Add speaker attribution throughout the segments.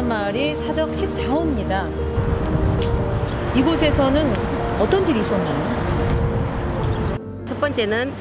Speaker 1: 주남마을이 사적 14호입니다. 이곳에서는 어떤 일이 있었나요?
Speaker 2: 첫 번째는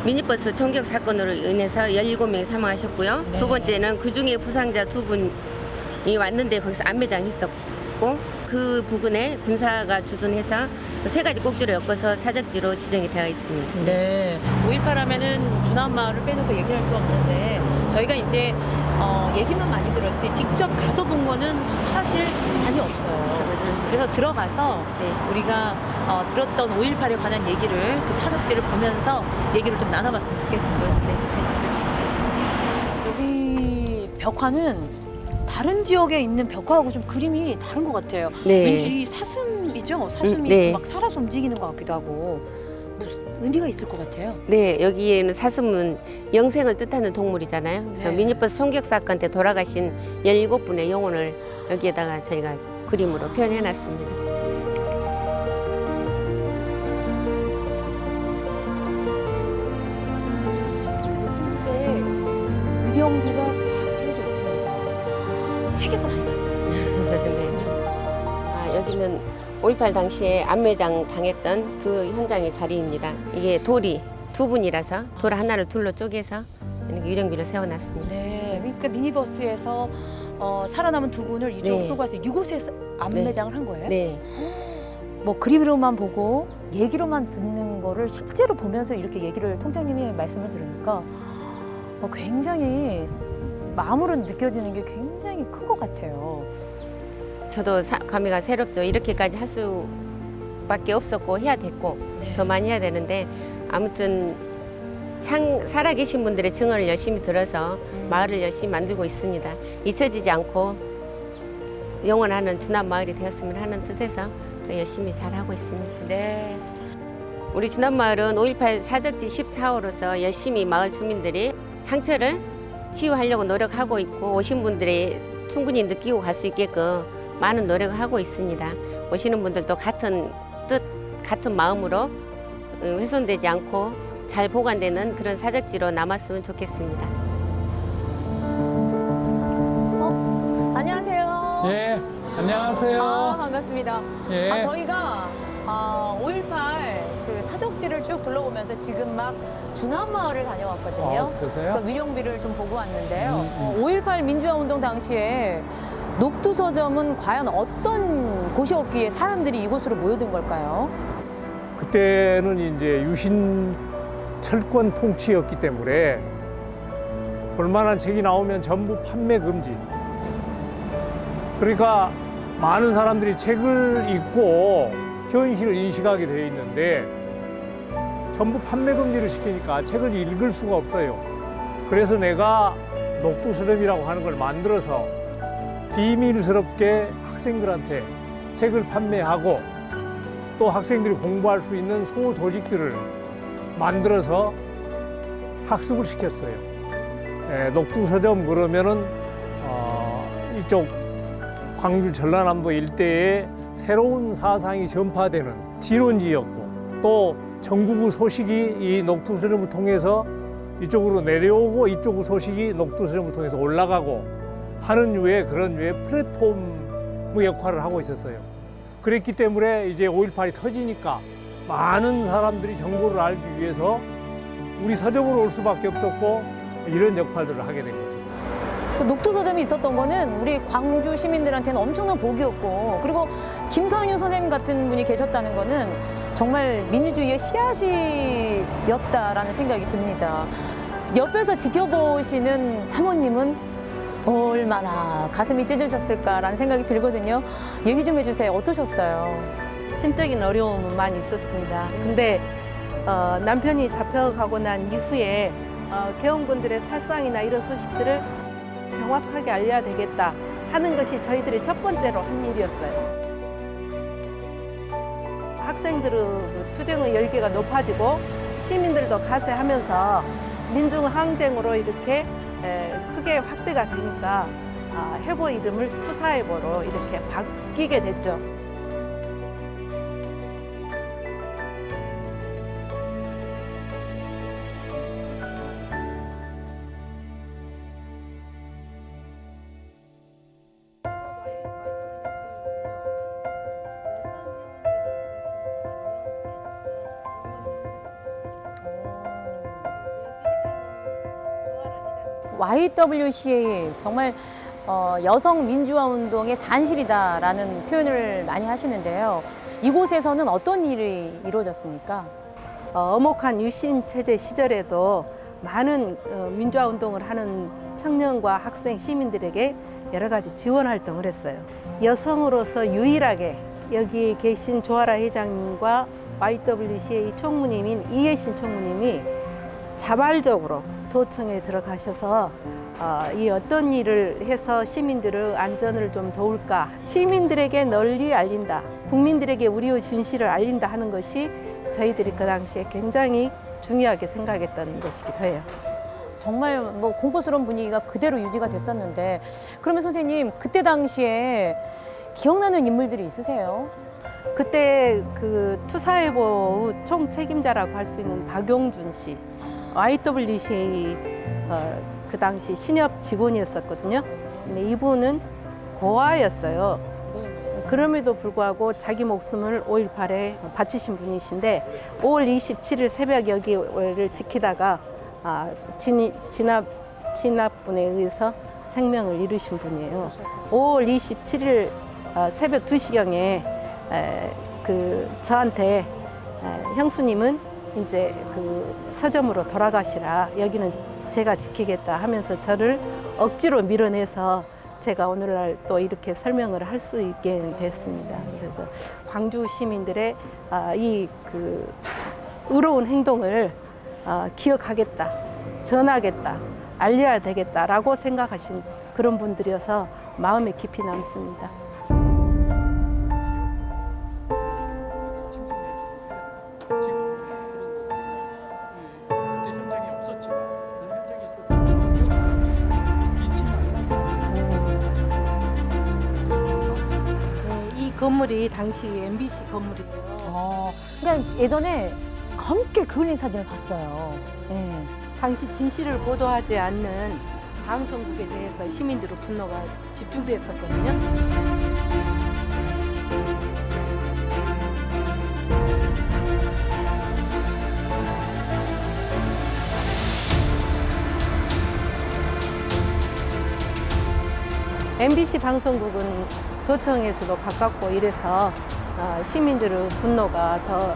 Speaker 2: 미니버스 총격 사건으로 인해서 17명이 사망하셨고요.
Speaker 1: 네.
Speaker 2: 두 번째는 그중에 부상자 2분이 왔는데 거기서 안매장했었고, 그 부근에 군사가 주둔해서 그 세 가지 꼭지로 엮어서 사적지로 지정이 되어 있습니다.
Speaker 1: 네, 5.18 하면은 주남마을을 빼놓고 얘기할 수 없는데 저희가 이제 얘기만 많이 들었지 직접 가서 본 거는 사실 많이 없어요. 그래서 들어가서
Speaker 2: 네.
Speaker 1: 우리가 들었던 5.18에 관한 얘기를 그 사적지를 보면서 얘기를 좀 나눠봤으면 좋겠습니다.
Speaker 2: 네, 가시죠.
Speaker 1: 여기 벽화는 다른 지역에 있는 벽화하고 좀 그림이 다른 것 같아요.
Speaker 2: 네.
Speaker 1: 왠지 이 사슴이죠? 사슴이
Speaker 2: 네.
Speaker 1: 막 살아서 움직이는 것 같기도 하고 무슨 의미가 있을 것 같아요.
Speaker 2: 네, 여기에는 사슴은 영생을 뜻하는 동물이잖아요. 그래서
Speaker 1: 네.
Speaker 2: 미니버스 총격 사건 때 돌아가신 17분의 영혼을 여기에다가 저희가 그림으로 표현해 놨습니다.
Speaker 1: 요새 유령기가 다 쓰여져 있습니다. 책에서 많이 봤어요.
Speaker 2: 네. 여기는 5.18 당시에 안매장 당했던 그 현장의 자리입니다. 이게 돌이 두 분이라서 돌 하나를 둘로 쪼개서 이렇게 유령비를 세워놨습니다.
Speaker 1: 네, 그러니까 미니버스에서 살아남은 두 분을 이쪽으로
Speaker 2: 네.
Speaker 1: 끌고 와서 이곳에서 안매장을 한 거예요?
Speaker 2: 네.
Speaker 1: 뭐 그림으로만 보고 얘기로만 듣는 거를 실제로 보면서 이렇게 얘기를 통장님이 말씀을 들으니까 굉장히 마음으로 느껴지는 게 굉장히 큰 것 같아요.
Speaker 2: 저도 감회가 새롭죠. 이렇게까지 할 수밖에 없었고 해야 됐고
Speaker 1: 네.
Speaker 2: 더 많이 해야 되는데 아무튼 살아계신 분들의 증언을 열심히 들어서 마을을 열심히 만들고 있습니다. 잊혀지지 않고 영원하는 주남마을이 되었으면 하는 뜻에서 더 열심히 잘하고 있습니다.
Speaker 1: 네.
Speaker 2: 우리 주남마을은 5.18 사적지 14호로서 열심히 마을 주민들이 상처를 치유하려고 노력하고 있고 오신 분들이 충분히 느끼고 갈 수 있게끔 많은 노력을 하고 있습니다. 오시는 분들도 같은 뜻, 같은 마음으로 훼손되지 않고 잘 보관되는 그런 사적지로 남았으면 좋겠습니다.
Speaker 1: 안녕하세요.
Speaker 3: 예, 안녕하세요.
Speaker 1: 반갑습니다.
Speaker 3: 예.
Speaker 1: 저희가 5.18 그 사적지를 쭉 둘러보면서 지금 막 주남마을을 다녀왔거든요.
Speaker 3: 그러세요?
Speaker 1: 그래서 위령비를 좀 보고 왔는데요. 5.18 민주화 운동 당시에 녹두서점은 과연 어떤 곳이었기에 사람들이 이곳으로 모여든 걸까요?
Speaker 3: 그때는 이제 유신 철권 통치였기 때문에 볼만한 책이 나오면 전부 판매 금지. 그러니까 많은 사람들이 책을 읽고 현실을 인식하게 되어 있는데 전부 판매 금지를 시키니까 책을 읽을 수가 없어요. 그래서 내가 녹두서점이라고 하는 걸 만들어서 비밀스럽게 학생들한테 책을 판매하고 또 학생들이 공부할 수 있는 소조직들을 만들어서 학습을 시켰어요. 녹두서점 그러면은 이쪽 광주 전라남도 일대에 새로운 사상이 전파되는 진원지였고 또 전국의 소식이 이 녹두서점을 통해서 이쪽으로 내려오고 이쪽 소식이 녹두서점을 통해서 올라가고 하는 그런 류의 플랫폼 역할을 하고 있었어요. 그랬기 때문에 이제 5.18이 터지니까 많은 사람들이 정보를 알기 위해서 우리 서점으로 올 수밖에 없었고 이런 역할들을 하게 된 거죠.
Speaker 1: 그 녹두서점이 있었던 거는 우리 광주 시민들한테는 엄청난 복이었고 그리고 김선유 선생님 같은 분이 계셨다는 거는 정말 민주주의의 씨앗이었다라는 생각이 듭니다. 옆에서 지켜보시는 사모님은 얼마나 가슴이 찢어졌을까라는 생각이 들거든요. 얘기 좀 해주세요. 어떠셨어요?
Speaker 4: 심적인 어려움은 많이 있었습니다. 근데 남편이 잡혀가고 난 이후에 개헌군들의 살상이나 이런 소식들을 정확하게 알려야 되겠다 하는 것이 저희들의 첫 번째로 한 일이었어요. 학생들의 투쟁의 열기가 높아지고 시민들도 가세하면서 민중항쟁으로 이렇게 크게 확대가 되니까 해보 이름을 투사해보로 이렇게 바뀌게 됐죠.
Speaker 1: YWCA 정말 여성 민주화 운동의 산실이다라는 표현을 많이 하시는데요. 이곳에서는 어떤 일이 이루어졌습니까?
Speaker 4: 엄혹한 유신 체제 시절에도 많은 민주화 운동을 하는 청년과 학생 시민들에게 여러 가지 지원 활동을 했어요. 여성으로서 유일하게 여기에 계신 조아라 회장님과 YWCA 총무님인 이혜신 총무님이 자발적으로 도청에 들어가셔서 이 어떤 일을 해서 시민들의 안전을 좀 도울까, 시민들에게 널리 알린다, 국민들에게 우리의 진실을 알린다 하는 것이 저희들이 그 당시에 굉장히 중요하게 생각했던 것이기도 해요.
Speaker 1: 정말 뭐 공포스러운 분위기가 그대로 유지가 됐었는데, 그러면 선생님 그때 당시에 기억나는 인물들이 있으세요?
Speaker 4: 그때 그 투사회보의 총책임자라고 할 수 있는 박용준 씨, YWCA 그 당시 신협 직원이었었거든요. 근데 이분은 고아였어요. 그럼에도 불구하고 자기 목숨을 5.18에 바치신 분이신데 5월 27일 새벽 여기를 지키다가 진압군에 의해서 생명을 잃으신 분이에요. 5월 27일 새벽 2시경에 저한테 형수님은 이제 그 서점으로 돌아가시라, 여기는 제가 지키겠다 하면서 저를 억지로 밀어내서 제가 오늘날 또 이렇게 설명을 할 수 있게 됐습니다. 그래서 광주 시민들의 이 그 의로운 행동을 기억하겠다, 전하겠다, 알려야 되겠다라고 생각하신 그런 분들이어서 마음에 깊이 남습니다. 이 건물이 당시 MBC 건물이에요.
Speaker 1: 그러니까 예전에 검게 그을린 사진을 봤어요. 네.
Speaker 4: 당시 진실을 보도하지 않는 방송국에 대해서 시민들의 분노가 집중됐었거든요. MBC 방송국은 도청에서도 가깝고 이래서 시민들의 분노가 더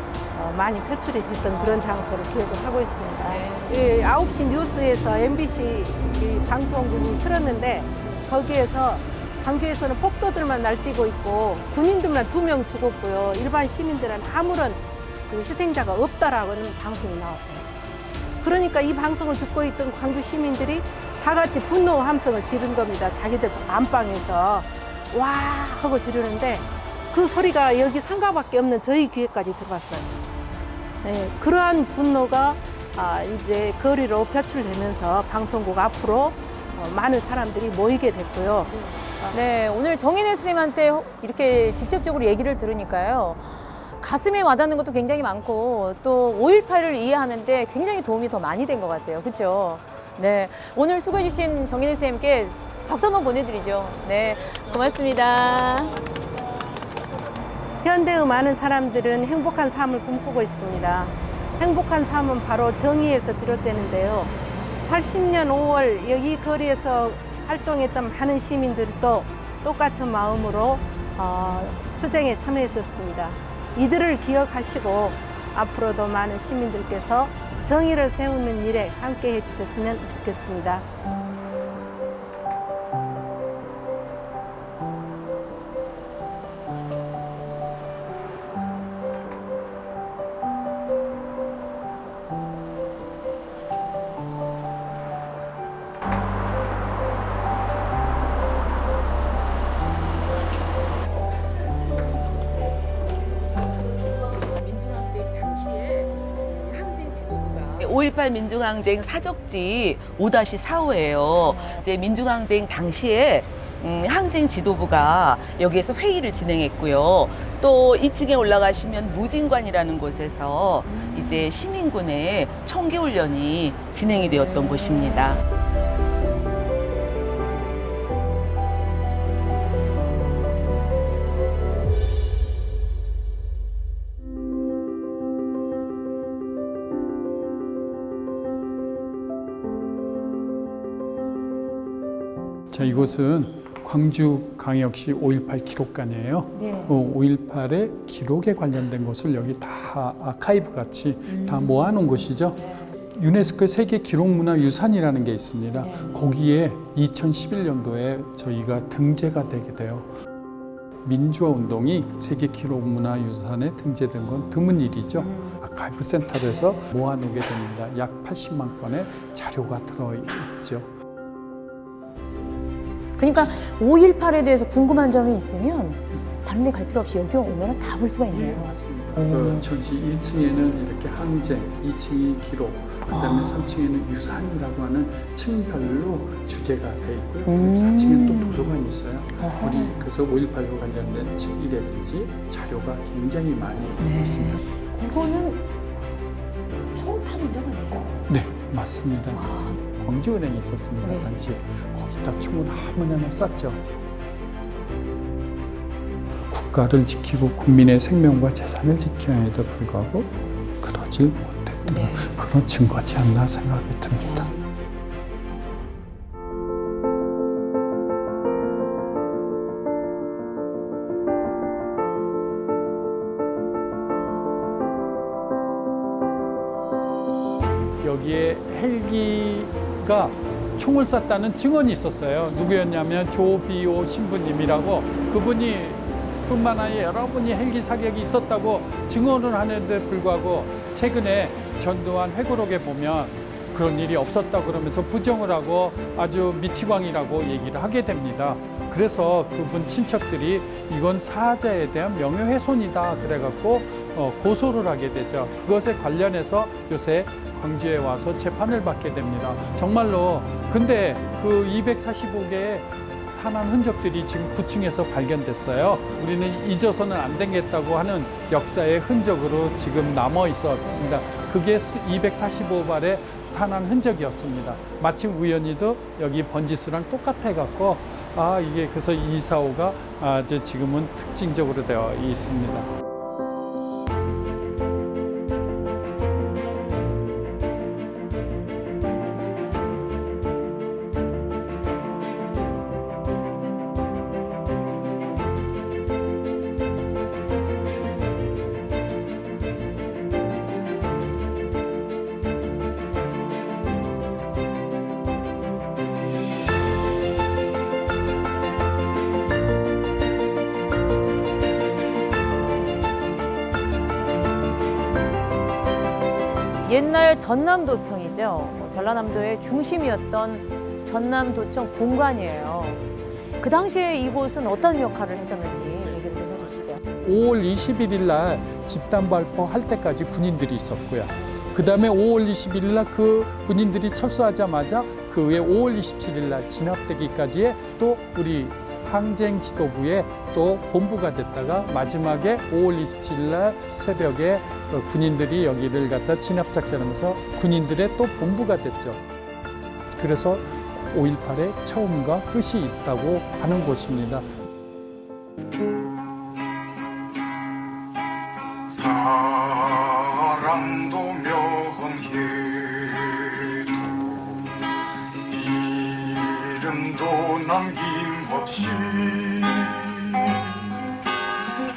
Speaker 4: 많이 표출이 됐던 그런 장소로 기억을 하고 있습니다. 이 9시 뉴스에서 MBC 방송국이 틀었는데 거기에서 광주에서는 폭도들만 날뛰고 있고 군인들만 2명 죽었고요. 일반 시민들은 아무런 그 희생자가 없다라는 방송이 나왔어요. 그러니까 이 방송을 듣고 있던 광주 시민들이 다 같이 분노 함성을 지른 겁니다. 자기들 안방에서 와 하고 지르는데 그 소리가 여기 상가밖에 없는 저희 귀에까지 들어왔어요. 네, 그러한 분노가 이제 거리로 표출되면서 방송국 앞으로 많은 사람들이 모이게 됐고요.
Speaker 1: 네, 오늘 정인혜 선생님한테 이렇게 직접적으로 얘기를 들으니까요. 가슴에 와닿는 것도 굉장히 많고 또 5.18을 이해하는데 굉장히 도움이 더 많이 된 것 같아요. 그렇죠? 네, 오늘 수고해 주신 정인혜 선생님께 박수 한번 보내드리죠. 네, 고맙습니다.
Speaker 4: 현대의 많은 사람들은 행복한 삶을 꿈꾸고 있습니다. 행복한 삶은 바로 정의에서 비롯되는데요. 80년 5월 여기 거리에서 활동했던 많은 시민들도 똑같은 마음으로 투쟁에 참여했었습니다. 이들을 기억하시고 앞으로도 많은 시민들께서 정의를 세우는 일에 함께 해주셨으면 좋겠습니다.
Speaker 5: 민중항쟁 당시에 항쟁 지도부가 5.18 민중항쟁 사적지 5-45예요. 이제 민중항쟁 당시에 항쟁 지도부가 여기에서 회의를 진행했고요. 또 2층에 올라가시면 무진관이라는 곳에서 이제 시민군의 총기훈련이 진행이 되었던 곳입니다.
Speaker 6: 자, 이곳은 광주광역시 5.18 기록관이에요.
Speaker 1: 네.
Speaker 6: 5.18의 기록에 관련된 것을 여기 다 아카이브 같이 다 모아놓은 곳이죠. 유네스코 세계 기록문화유산이라는 게 있습니다.
Speaker 1: 네.
Speaker 6: 거기에 2011년도에 저희가 등재가 되게 돼요. 민주화 운동이 세계 기록문화유산에 등재된 건 드문 일이죠. 아카이브 센터에서 모아놓게 됩니다. 약 80만 건의 자료가 들어있죠.
Speaker 1: 그러니까 5.18에 대해서 궁금한 점이 있으면 다른 데 갈 필요 없이 여기 오면 다 볼 수가 있네요.
Speaker 6: 맞습니다. 그 전시 1층에는 이렇게 항쟁, 2층이 기록, 그다음에 3층에는 유산이라고 하는 층별로 주제가 돼 있고요. 4층에는 또 도서관이 있어요. 우리 그래서 5.18과 관련된 책이라든지 자료가 굉장히 많이 있습니다.
Speaker 1: 이거는 처음 타는 적 아니에요?
Speaker 6: 네, 맞습니다. 광주은행이 있었습니다.
Speaker 1: 네.
Speaker 6: 당시에 거기다 총을 하무나 쐈죠. 국가를 지키고 국민의 생명과 재산을 지켜야 해도 불구하고 그러질 못했던
Speaker 1: 네.
Speaker 6: 그런 증거지 않나 생각이 듭니다. 여기에 헬기가 총을 쐈다는 증언이 있었어요. 누구였냐면 조비오 신부님이라고, 그분이 뿐만 아니라 여러분이 헬기 사격이 있었다고 증언을 하는데 불구하고 최근에 전두환 회고록에 보면 그런 일이 없었다고 그러면서 부정을 하고 아주 미치광이라고 얘기를 하게 됩니다. 그래서 그분 친척들이 이건 사자에 대한 명예훼손이다 그래갖고 고소를 하게 되죠. 그것에 관련해서 요새 광주에 와서 재판을 받게 됩니다. 정말로 근데 그 245개의 탄환 흔적들이 지금 9층에서 발견됐어요. 우리는 잊어서는 안 되겠다고 하는 역사의 흔적으로 지금 남아 있었습니다. 그게 245발의 탄환 흔적이었습니다. 마침 우연히도 여기 번지수랑 똑같아 갖고 이게 그래서 245가 이제 지금은 특징적으로 되어 있습니다.
Speaker 1: 옛날 전남도청이죠. 전라남도의 중심이었던 전남도청 본관이에요. 그 당시에 이곳은 어떤 역할을 했었는지 얘기를 좀 해주시죠.
Speaker 6: 5월 21일 날 집단 발포할 때까지 군인들이 있었고요. 그 다음에 5월 21일 날 그 군인들이 철수하자마자 그 후에 5월 27일 날 진압되기까지의 또 우리 항쟁 지도부에 또 본부가 됐다가 마지막에 5월 27일 날 새벽에 군인들이 여기를 갖다 진압 작전하면서 군인들의 또 본부가 됐죠. 그래서 5.18의 처음과 끝이 있다고 하는 곳입니다.
Speaker 7: 사랑도 명예도 이름도 남김없이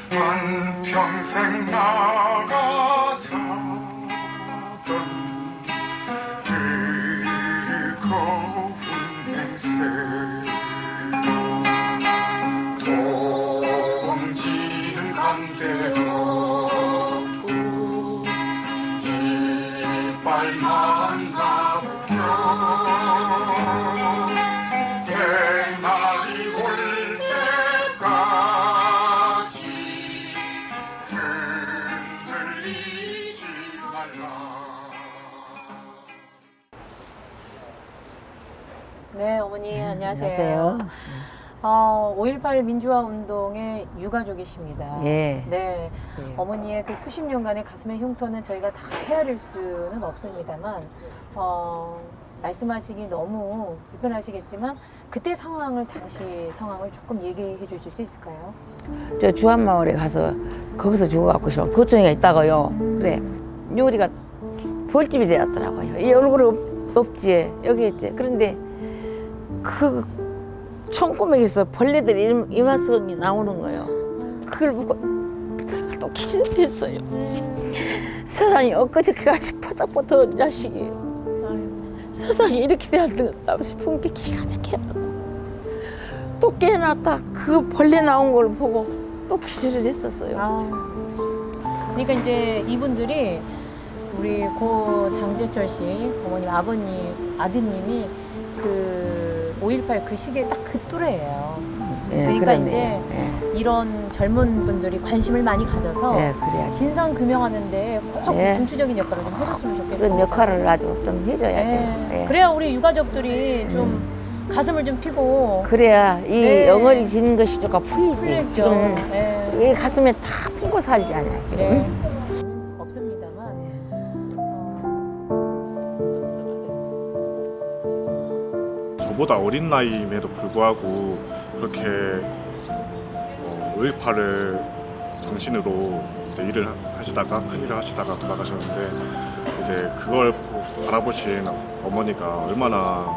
Speaker 7: 한평생 나가자던 뜨거운 행세 동지는 간대없고 이빨만 나붙여 새날이 올 때까지 흔들리지 말라.
Speaker 1: 네, 어머니 안녕하세요.
Speaker 8: 안녕하세요.
Speaker 1: 5.18 민주화 운동의 유가족이십니다.
Speaker 8: 예.
Speaker 1: 네.
Speaker 8: 예.
Speaker 1: 어머니의 그 수십 년간의 가슴의 흉터는 저희가 다 헤아릴 수는 없습니다만, 말씀하시기 너무 불편하시겠지만, 그때 상황을, 당시 상황을 조금 얘기해 주실 수 있을까요?
Speaker 8: 저 주한마을에 가서 거기서 죽어갖고 싶어 도청이가 있다고요. 그래 요리가 벌집이 되었더라고요. 이 얼굴이 없지 여기 있지. 그런데 그 총구멍에서 벌레들이 이마성이 나오는 거예요. 그걸 보고 제가 또 기절했어요. 세상이 엊그저께같이 포닥포닥 자식이 세상이 이렇게 되었나 싶은 게 기가 막히더라고. 또 깨어났다 그 벌레 나온 걸 보고 또 기절을 했었어요.
Speaker 1: 그러니까 이제 이분들이 우리 고 장재철 씨 어머님 아드님이 그 5.18 그 시기에 딱 그 또래예요. 그러니까
Speaker 8: 그러네.
Speaker 1: 이제 이런 젊은 분들이 관심을 많이 가져서
Speaker 8: 그래야지.
Speaker 1: 진상 규명하는데 꼭 중추적인 역할을 좀 해줬으면 좋겠어요.
Speaker 8: 그런 역할을 아주 좀 해줘야 돼요.
Speaker 1: 그래야 우리 유가족들이 좀 가슴을 좀 피고
Speaker 8: 그래야 이 영월이 지는 것이 조금 풀리지.
Speaker 1: 풀렸죠.
Speaker 8: 지금 이 가슴에 다 품고 살잖아요. 지금.
Speaker 1: 네. 없습니다만
Speaker 9: 저보다 어린 나이임에도 불구하고 그렇게 5.18을 정신으로 이제 일을 하시다가 큰 일을 하시다가 돌아가셨는데 이제 그걸 바라보신 어머니가 얼마나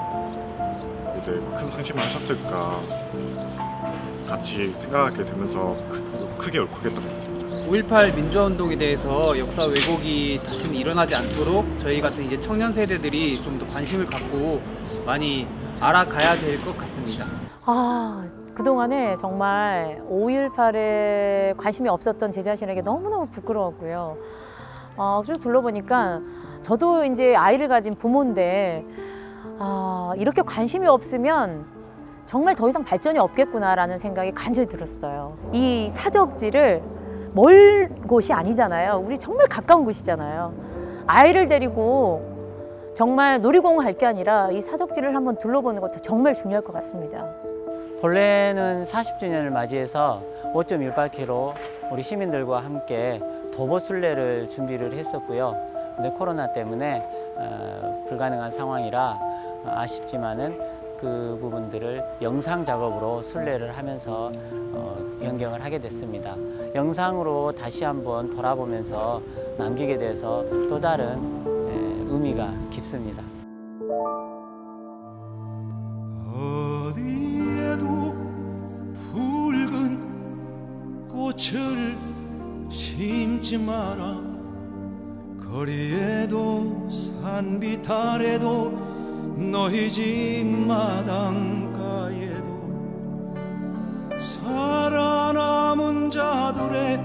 Speaker 9: 이제 큰 상심을 하셨을까 같이 생각하게 되면서 크게 울컥했던 것 같습니다.
Speaker 10: 5.18 민주화운동에 대해서 역사 왜곡이 다시는 일어나지 않도록 저희 같은 이제 청년 세대들이 좀 더 관심을 갖고 많이 알아가야 될 것 같습니다.
Speaker 1: 그동안에 정말 5.18에 관심이 없었던 제 자신에게 너무너무 부끄러웠고요. 쭉 둘러보니까 저도 이제 아이를 가진 부모인데 이렇게 관심이 없으면 정말 더 이상 발전이 없겠구나라는 생각이 간절히 들었어요. 이 사적지를 멀 곳이 아니잖아요. 우리 정말 가까운 곳이잖아요. 아이를 데리고 정말 놀이공원 갈 게 아니라 이 사적지를 한번 둘러보는 것도 정말 중요할 것 같습니다.
Speaker 11: 본래는 40주년을 맞이해서 5.18km 우리 시민들과 함께 도보 순례를 준비를 했었고요. 근데 코로나 때문에 불가능한 상황이라 아쉽지만은 그 부분들을 영상 작업으로 순례를 하면서 변경을 하게 됐습니다. 영상으로 다시 한번 돌아보면서 남기게 돼서 또 다른 의미가 깊습니다.
Speaker 12: 어디에도 붉은 꽃을 심지 마라. 거리에도 산빛 아래도 너희 집 마당가에도 살아남은 자들의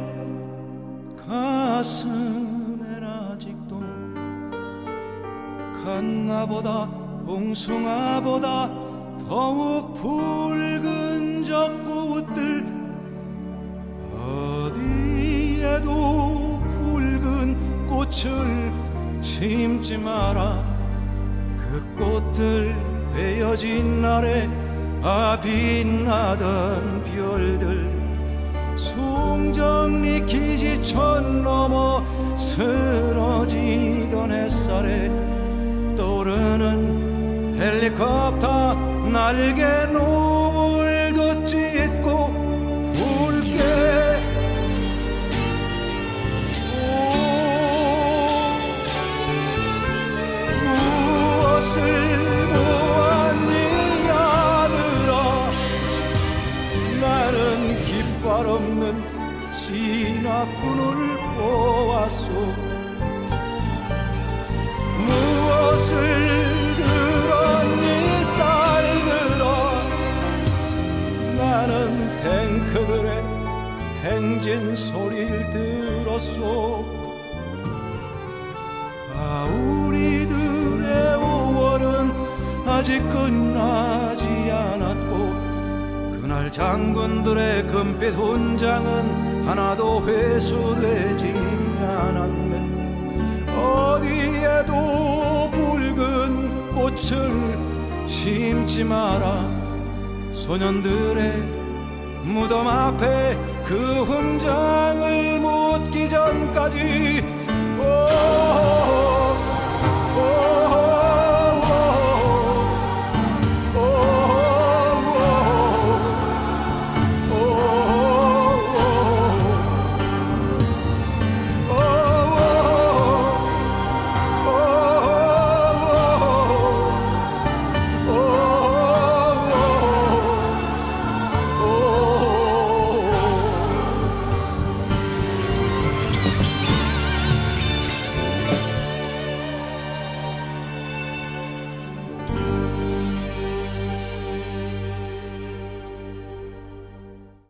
Speaker 12: 가슴엔 아직도 갓나보다 봉숭아보다 더욱 붉은 적구들 어디에도 붉은 꽃을 심지 마라. 그 꽃들 베어진 날에 빛나던 별들 송정리 기지천 넘어 쓰러지던 햇살에 떠오르는 헬리콥터 날개 노을도 찢고 붉게 무엇을 보았니 아들아. 나는 깃발 없는 진압군을 보았소. 무엇을 들었니 딸들아. 나는 탱크들의 행진 소리를 들었소. 우리들의 5월은 아직 끝나지 않았고 그날 장군들의 금빛 훈장은 하나도 회수되지 않았네. 어디에도 붉은 꽃을 심지 마라. 소년들의 무덤 앞에 그 훈장을 묻기 전까지